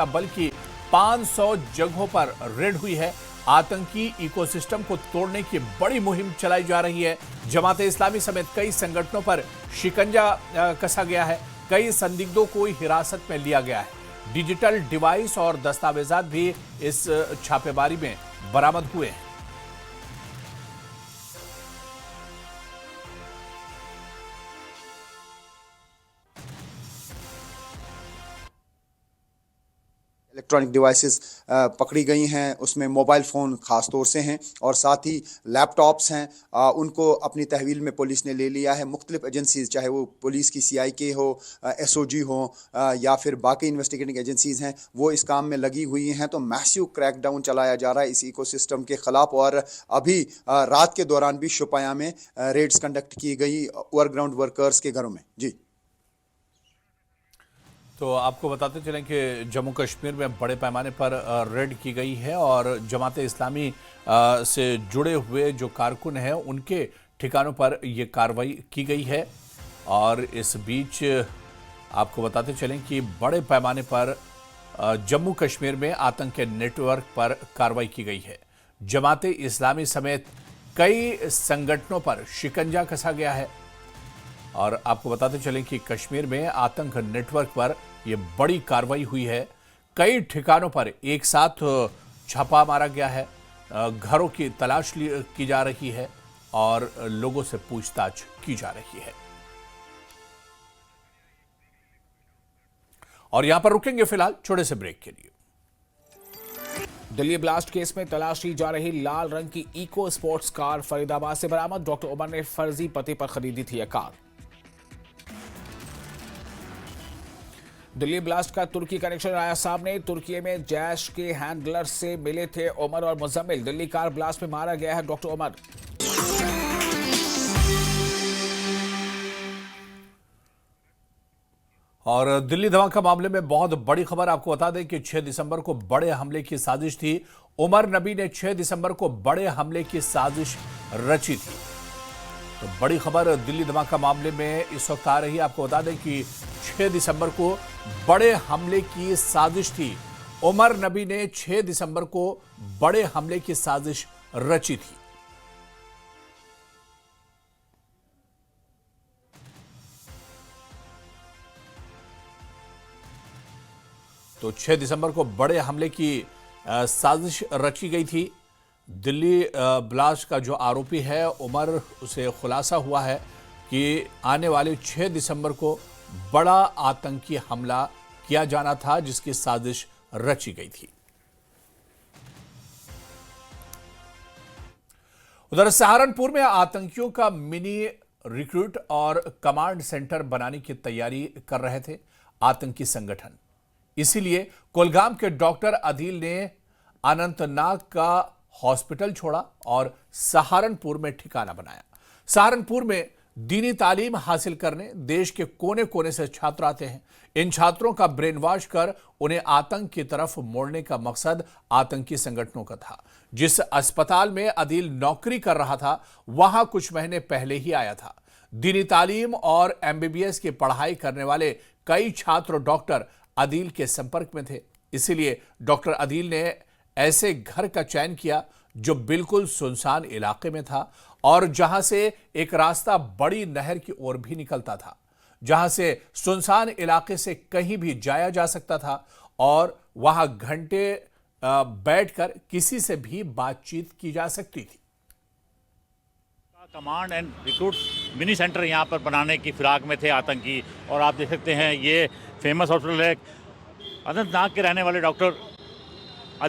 बल्कि 500 जगहों पर रेड हुई है। आतंकी इकोसिस्टम को तोड़ने की बड़ी मुहिम चलाई जा रही है। जमात इस्लामी समेत कई संगठनों पर शिकंजा कसा गया है। कई संदिग्धों को हिरासत में लिया गया है। डिजिटल डिवाइस और दस्तावेजात भी इस छापेमारी में बरामद हुए हैं। इलेक्ट्रॉनिक डिवाइसेस पकड़ी गई हैं, उसमें मोबाइल फ़ोन ख़ास तौर से हैं और साथ ही लैपटॉप्स हैं, उनको अपनी तहवील में पुलिस ने ले लिया है। मुख्तलिफ एजेंसीज़, चाहे वो पुलिस की CIK हो, SOG हो या फिर बाकी इन्वेस्टिगेटिंग एजेंसीज़ हैं, वो इस काम में लगी हुई हैं। तो मैसिव क्रैकडाउन चलाया जा रहा है इस इकोसिस्टम के ख़िलाफ़। और अभी रात के दौरान भी शोपियां में रेड्स कंडक्ट की गई ओवरग्राउंड वर्कर्स के घरों में। जी, तो आपको बताते चलें कि जम्मू कश्मीर में बड़े पैमाने पर रेड की गई है और जमात इस्लामी से जुड़े हुए जो कारकुन हैं उनके ठिकानों पर ये कार्रवाई की गई है। और इस बीच आपको बताते चलें कि बड़े पैमाने पर जम्मू कश्मीर में आतंक के नेटवर्क पर कार्रवाई की गई है। जमात इस्लामी समेत कई संगठनों पर शिकंजा कसा गया है। और आपको बताते चलें कि कश्मीर में आतंक नेटवर्क पर यह बड़ी कार्रवाई हुई है। कई ठिकानों पर एक साथ छापा मारा गया है। घरों की तलाश की जा रही है और लोगों से पूछताछ की जा रही है। और यहां पर रुकेंगे फिलहाल छोटे से ब्रेक के लिए। दिल्ली ब्लास्ट केस में तलाशी जा रही लाल रंग की इको स्पोर्ट्स कार फरीदाबाद से बरामद। डॉक्टर उमर ने फर्जी पते पर खरीदी थी यह कार। दिल्ली ब्लास्ट का तुर्की कनेक्शन आया सामने। तुर्की में जैश के हैंडलर से मिले थे उमर और मुजम्मिल। दिल्ली कार ब्लास्ट में मारा गया है डॉक्टर उमर। और दिल्ली धमाका मामले में बहुत बड़ी खबर आपको बता दें कि 6 दिसंबर को बड़े हमले की साजिश थी। उमर नबी ने 6 दिसंबर को बड़े हमले की साजिश रची थी। तो बड़ी खबर दिल्ली धमाका मामले में इस वक्त आ रही है। आपको बता दें कि 6 दिसंबर को बड़े हमले की साजिश थी। उमर नबी ने 6 दिसंबर को बड़े हमले की साजिश रची थी। तो 6 दिसंबर को बड़े हमले की साजिश रची गई थी। दिल्ली ब्लास्ट का जो आरोपी है उमर, उसे खुलासा हुआ है कि आने वाले 6 दिसंबर को बड़ा आतंकी हमला किया जाना था जिसकी साजिश रची गई थी। उधर सहारनपुर में आतंकियों का मिनी रिक्रूट और कमांड सेंटर बनाने की तैयारी कर रहे थे आतंकी संगठन। इसीलिए कुलगाम के डॉक्टर अदील ने अनंतनाग का हॉस्पिटल छोड़ा और सहारनपुर में ठिकाना बनाया। सहारनपुर में दीनी तालीम हासिल करने देश के कोने कोने से छात्र आते हैं। इन छात्रों का ब्रेन वॉश कर उन्हें आतंक की तरफ मोड़ने का मकसद आतंकी संगठनों का था। जिस अस्पताल में अदील नौकरी कर रहा था वहां कुछ महीने पहले ही आया था। दीनी तालीम और MBBS की पढ़ाई करने वाले कई छात्र डॉक्टर अदील के संपर्क में थे। इसीलिए डॉक्टर अदील ने ऐसे घर का चयन किया जो बिल्कुल सुनसान इलाके में था और जहां से एक रास्ता बड़ी नहर की ओर भी निकलता था, जहां से सुनसान इलाके से कहीं भी जाया जा सकता था और वहां घंटे बैठकर किसी से भी बातचीत की जा सकती थी। Command and recruit mini centre यहाँ पर बनाने की फिराक में थे आतंकी। और आप देख सकते हैं ये फेमस हॉस्पिटल है। अनंतनाग के रहने वाले डॉक्टर